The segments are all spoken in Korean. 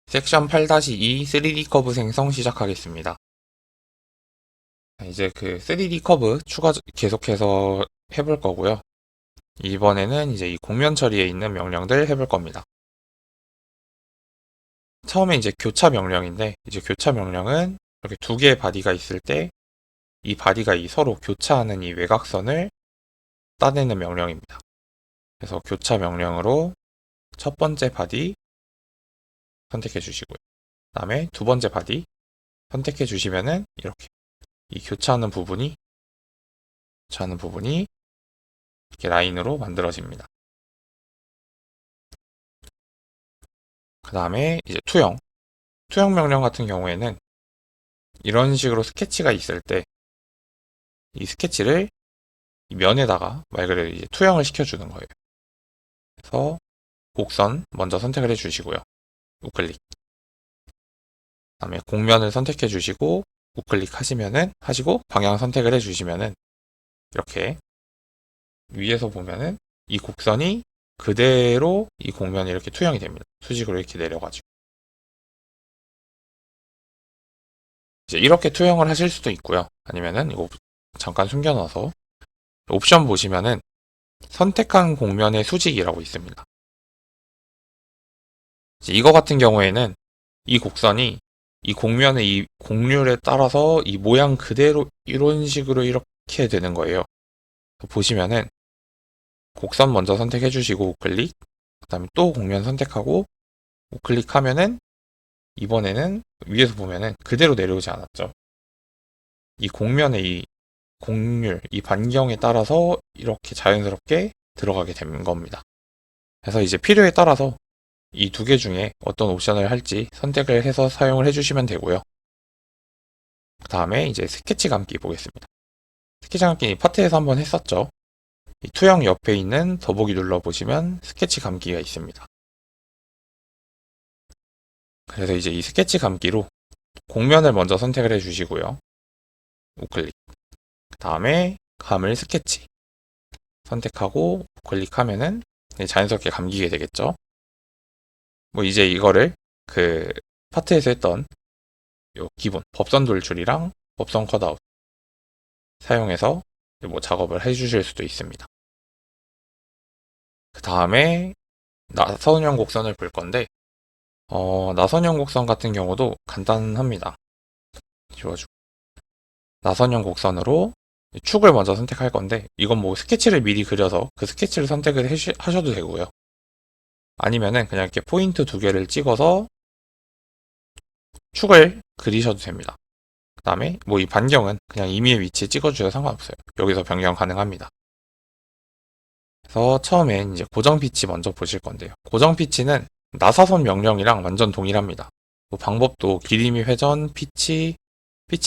섹션 8-2 3D 커브 생성 시작하겠습니다. 이제 그 3D 커브 계속해서 해볼 거고요. 이번에는 이제 이 곡면 처리에 있는 명령들 해볼 겁니다. 처음에 이제 교차 명령인데, 이제 교차 명령은 이렇게 두 개의 바디가 있을 때 이 바디가 이 서로 교차하는 이 외곽선을 따내는 명령입니다. 그래서 교차 명령으로 첫 번째 바디 선택해 주시고요. 그 다음에 두 번째 바디 선택해 주시면은 이렇게 이 교차하는 부분이 이렇게 라인으로 만들어집니다. 그 다음에 이제 투영 명령 같은 경우에는 이런 식으로 스케치가 있을 때 이 스케치를 이 면에다가 말 그대로 이제 투영을 시켜주는 거예요. 그래서 곡선 먼저 선택을 해주시고요. 우클릭. 그 다음에 곡면을 선택해 주시고 우클릭 하시고 방향 선택을 해주시면은 이렇게 위에서 보면은 이 곡선이 그대로 이 곡면에 이렇게 투영이 됩니다. 수직으로 이렇게 내려가지고. 이제 이렇게 투영을 하실 수도 있고요. 아니면은 이거 잠깐 숨겨놔서 옵션 보시면은 선택한 곡면의 수직이라고 있습니다. 이거 같은 경우에는 이 곡선이 이 곡면의 이 곡률에 따라서 이 모양 그대로 이런 식으로 이렇게 되는 거예요. 보시면은 곡선 먼저 선택해 주시고 우클릭, 그 다음에 또 곡면 선택하고 우클릭하면은 이번에는 위에서 보면은 그대로 내려오지 않았죠. 이 곡면의 이 곡률, 이 반경에 따라서 이렇게 자연스럽게 들어가게 된 겁니다. 그래서 이제 필요에 따라서 이 두 개 중에 어떤 옵션을 할지 선택을 해서 사용을 해주시면 되고요. 그 다음에 이제 스케치 감기 보겠습니다. 스케치 감기 파트에서 한번 했었죠. 이 투영 옆에 있는 더보기 눌러보시면 스케치 감기가 있습니다. 그래서 이제 이 스케치 감기로 곡면을 먼저 선택을 해주시고요. 우클릭. 그 다음에 감을 스케치 선택하고 우클릭하면은 자연스럽게 감기게 되겠죠. 뭐 이제 이거를 그 파트에서 했던 요 기본 법선 돌출이랑 법선 컷아웃 사용해서 뭐 작업을 해주실 수도 있습니다. 그 다음에 나선형 곡선을 볼 건데 나선형 곡선 같은 경우도 간단합니다. 지워주고 나선형 곡선으로 축을 먼저 선택할 건데 이건 뭐 스케치를 미리 그려서 그 스케치를 선택을 하셔도 되고요. 아니면은 그냥 이렇게 포인트 두 개를 찍어서 축을 그리셔도 됩니다. 그 다음에 뭐 이 반경은 그냥 임의의 위치에 찍어주셔도 상관없어요. 여기서 변경 가능합니다. 그래서 처음엔 이제 고정 피치 먼저 보실 건데요. 고정 피치는 나사선 명령이랑 완전 동일합니다. 뭐 방법도 길이 및 회전, 피치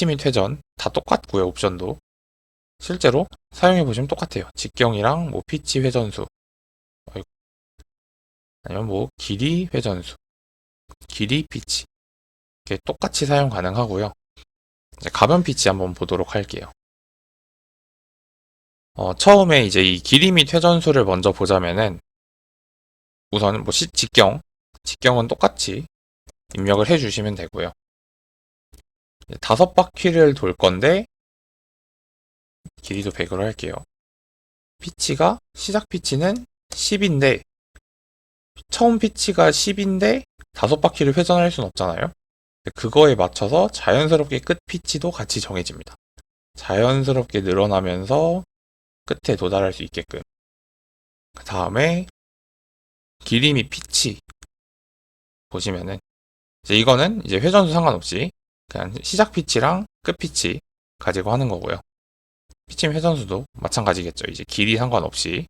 및 회전 다 똑같고요. 옵션도 실제로 사용해 보시면 똑같아요. 직경이랑 뭐 피치 회전수, 아니면 뭐 길이 회전수, 길이 피치 이렇게 똑같이 사용 가능하고요. 이제 가변 피치 한번 보도록 할게요. 처음에 이제 이 길이 및 회전수를 먼저 보자면은 우선 뭐 직경은 똑같이 입력을 해주시면 되고요. 5바퀴를 돌 건데 길이도 100으로 할게요. 피치가 시작 피치는 10인데 처음 피치가 10인데 5바퀴를 회전할 수는 없잖아요. 그거에 맞춰서 자연스럽게 끝 피치도 같이 정해집니다. 자연스럽게 늘어나면서 끝에 도달할 수 있게끔. 그 다음에 길이 및 피치 보시면은 이제 이거는 이제 회전수 상관없이 그냥 시작 피치랑 끝 피치 가지고 하는 거고요. 피치 및 회전수도 마찬가지겠죠. 이제 길이 상관없이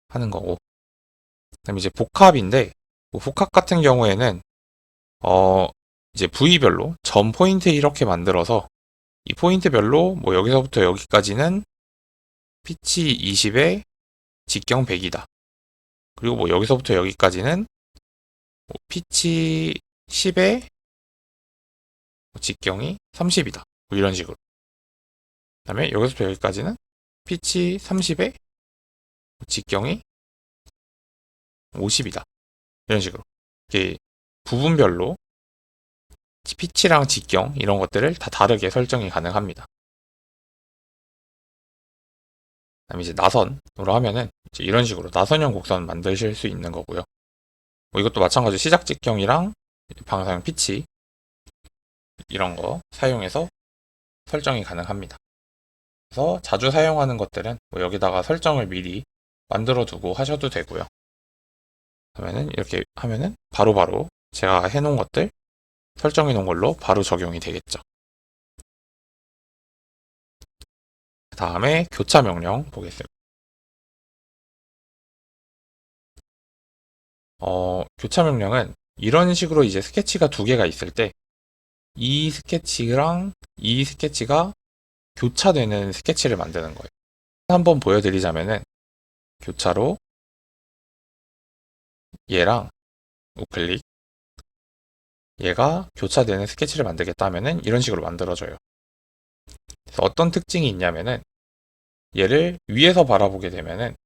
하는 거고. 그다음에 이제 복합인데 뭐 복합 같은 경우에는 이제 부위별로 점 포인트 이렇게 만들어서 이 포인트별로 뭐 여기서부터 여기까지는 피치 20에 직경 100이다. 그리고 뭐 여기서부터 여기까지는 뭐 피치 10에 직경이 30이다. 뭐 이런 식으로. 그 다음에 여기서부터 여기까지는 피치 30에 직경이 50이다. 이런 식으로. 이렇게 부분별로 피치랑 직경 이런 것들을 다 다르게 설정이 가능합니다. 그다음에 이제 나선으로 하면은 이제 이런 식으로 나선형 곡선 만드실 수 있는 거고요. 뭐 이것도 마찬가지로 시작 직경이랑 방사형 피치 이런 거 사용해서 설정이 가능합니다. 그래서 자주 사용하는 것들은 뭐 여기다가 설정을 미리 만들어 두고 하셔도 되고요. 그러면은 이렇게 하면은 바로바로 제가 해놓은 것들 설정해 놓은 걸로 바로 적용이 되겠죠. 그 다음에 교차 명령 보겠습니다. 교차 명령은 이런 식으로 이제 스케치가 두 개가 있을 때 이 스케치랑 이 스케치가 교차되는 스케치를 만드는 거예요. 한번 보여드리자면은 교차로 얘랑 우클릭 얘가 교차되는 스케치를 만들겠다 하면은 이런 식으로 만들어져요. 그래서 어떤 특징이 있냐면은 얘를 위에서 바라보게 되면은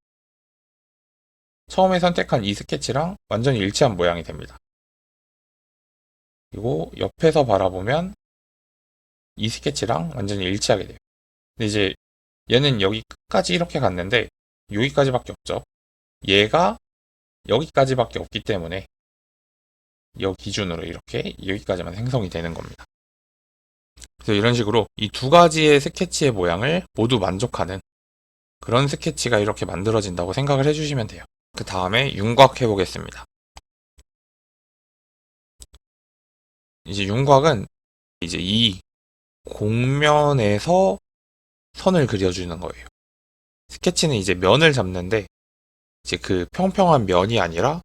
처음에 선택한 이 스케치랑 완전히 일치한 모양이 됩니다. 그리고 옆에서 바라보면 이 스케치랑 완전히 일치하게 돼요. 근데 이제 얘는 여기 끝까지 이렇게 갔는데 여기까지밖에 없죠. 얘가 여기까지밖에 없기 때문에 이 기준으로 이렇게 여기까지만 생성이 되는 겁니다. 그래서 이런 식으로 이 두 가지의 스케치의 모양을 모두 만족하는 그런 스케치가 이렇게 만들어진다고 생각을 해주시면 돼요. 그 다음에 윤곽 해보겠습니다. 이제 윤곽은 이제 이 곡면에서 선을 그려주는 거예요. 스케치는 이제 면을 잡는데 이제 그 평평한 면이 아니라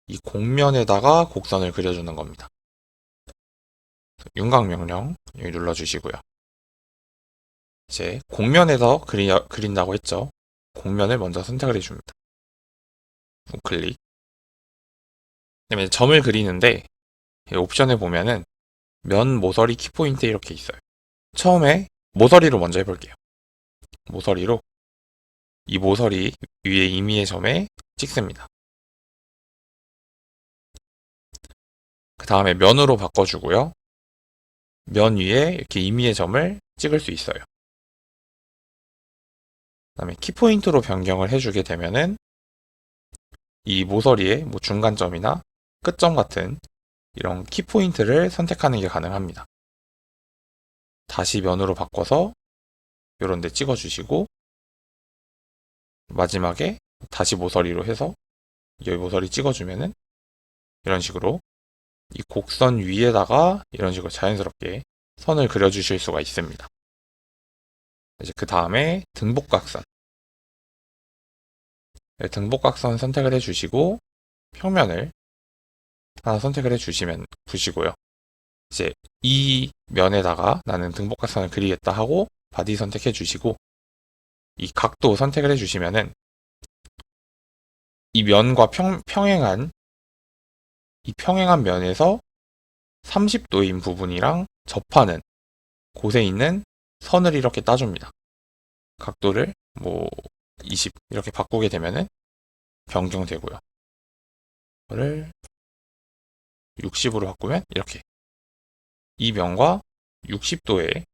이 곡면에다가 곡선을 그려주는 겁니다. 윤곽 명령 여기 눌러주시고요. 이제 곡면에서 그린다고 했죠. 곡면을 먼저 선택을 해줍니다. 우클릭. 그다음에 점을 그리는데 옵션에 보면은 면 모서리 키포인트 이렇게 있어요. 처음에 모서리로 먼저 해볼게요. 모서리로 이 모서리 위에 임의의 점에 찍습니다. 그 다음에 면으로 바꿔주고요. 면 위에 이렇게 임의의 점을 찍을 수 있어요. 그 다음에 키포인트로 변경을 해주게 되면은 이 모서리의 뭐 중간점이나 끝점 같은 이런 키포인트를 선택하는 게 가능합니다. 다시 면으로 바꿔서 이런 데 찍어주시고 마지막에 다시 모서리로 해서 여기 모서리 찍어주면은 이런 식으로 이 곡선 위에다가 이런 식으로 자연스럽게 선을 그려주실 수가 있습니다. 이제 그 다음에 등복각선. 등복각선 선택을 해주시고 평면을 하나 선택을 해주시면 보시고요. 이제 이 면에다가 나는 등복각선을 그리겠다 하고 바디 선택해 주시고 이 각도 선택을 해주시면은 이 면과 평행한 이 평행한 면에서 30도인 부분이랑 접하는 곳에 있는 선을 이렇게 따줍니다. 각도를 뭐 20 이렇게 바꾸게 되면은 변경되고요. 이거를 60으로 바꾸면 이렇게 이 면과 60도에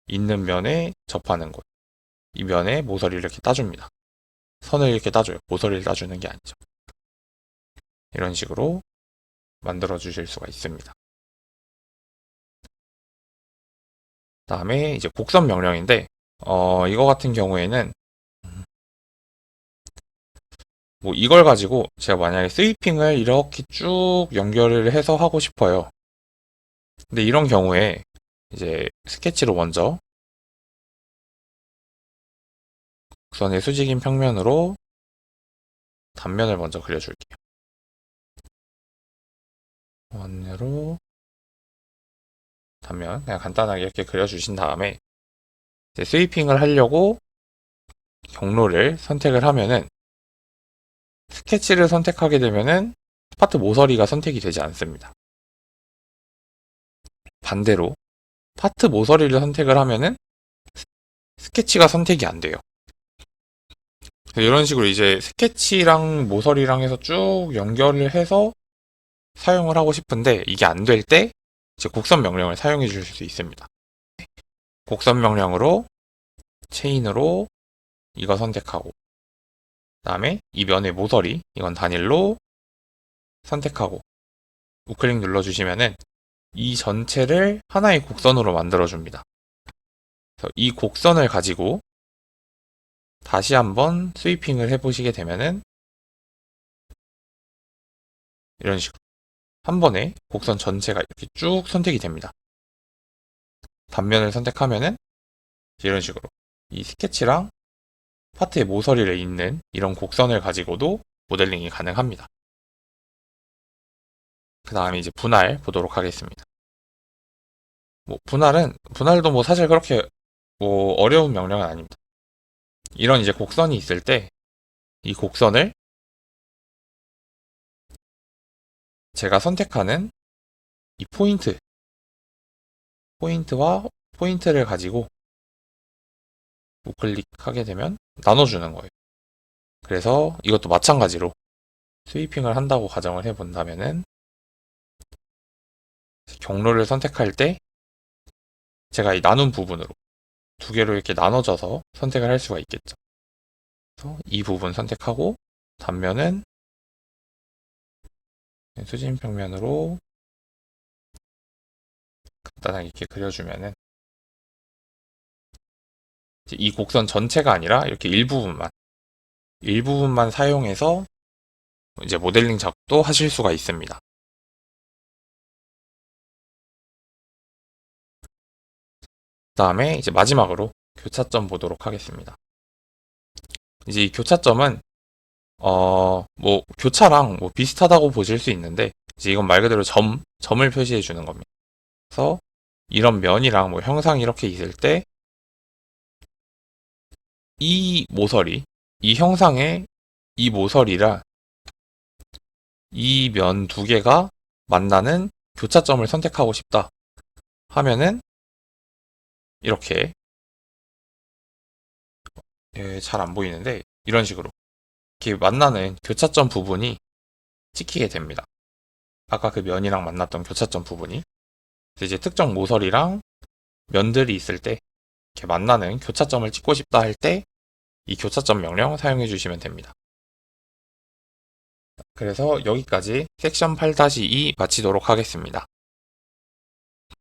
있는 면에 접하는 곳, 이 면에 모서리를 이렇게 따줍니다. 선을 이렇게 따줘요. 모서리를 따주는 게 아니죠. 이런 식으로 만들어 주실 수가 있습니다. 다음에 이제 곡선 명령인데 이거 같은 경우에는 뭐 이걸 가지고 제가 만약에 스위핑을 이렇게 쭉 연결을 해서 하고 싶어요. 근데 이런 경우에 이제 스케치로 먼저 곡선의 수직인 평면으로 단면을 먼저 그려줄게요. 원으로 단면 그냥 간단하게 이렇게 그려주신 다음에 이제 스위핑을 하려고 경로를 선택을 하면은 스케치를 선택하게 되면은 파트 모서리가 선택이 되지 않습니다. 반대로 파트 모서리를 선택을 하면은 스케치가 선택이 안 돼요. 이런 식으로 이제 스케치랑 모서리랑 해서 쭉 연결을 해서 사용을 하고 싶은데 이게 안 될 때 이제 곡선 명령을 사용해 주실 수 있습니다. 곡선 명령으로 체인으로 이거 선택하고, 그 다음에 이 면의 모서리, 이건 단일로 선택하고 우클릭 눌러주시면은 이 전체를 하나의 곡선으로 만들어줍니다. 그래서 이 곡선을 가지고 다시 한번 스위핑을 해보시게 되면은 이런 식으로 한 번에 곡선 전체가 이렇게 쭉 선택이 됩니다. 단면을 선택하면은 이런 식으로 이 스케치랑 파트의 모서리를 잇는 이런 곡선을 가지고도 모델링이 가능합니다. 그 다음에 이제 분할 보도록 하겠습니다. 분할도 뭐 사실 그렇게 뭐 어려운 명령은 아닙니다. 이런 이제 곡선이 있을 때 이 곡선을 제가 선택하는 이 포인트와 포인트를 가지고 우클릭하게 되면 나눠주는 거예요. 그래서 이것도 마찬가지로 스위핑을 한다고 가정을 해본다면은 경로를 선택할 때 제가 이 나눈 부분으로 두 개로 이렇게 나눠져서 선택을 할 수가 있겠죠. 그래서 이 부분 선택하고 단면은 수진 평면으로 간단하게 이렇게 그려주면은 이 곡선 전체가 아니라 이렇게 일부분만 사용해서 이제 모델링 작업도 하실 수가 있습니다. 그 다음에 이제 마지막으로 교차점 보도록 하겠습니다. 이제 이 교차점은 뭐 교차랑 뭐 비슷하다고 보실 수 있는데 이제 이건 말 그대로 점을 표시해 주는 겁니다. 그래서 이런 면이랑 뭐 형상이 이렇게 있을 때 이 모서리, 이 형상의 이 모서리랑 이 면 두 개가 만나는 교차점을 선택하고 싶다 하면은 이렇게 잘 안 보이는데 이런 식으로 이렇게 만나는 교차점 부분이 찍히게 됩니다. 아까 그 면이랑 만났던 교차점 부분이 이제 특정 모서리랑 면들이 있을 때 이렇게 만나는 교차점을 찍고 싶다 할 때 이 교차점 명령 사용해 주시면 됩니다. 그래서 여기까지 섹션 8-2 마치도록 하겠습니다.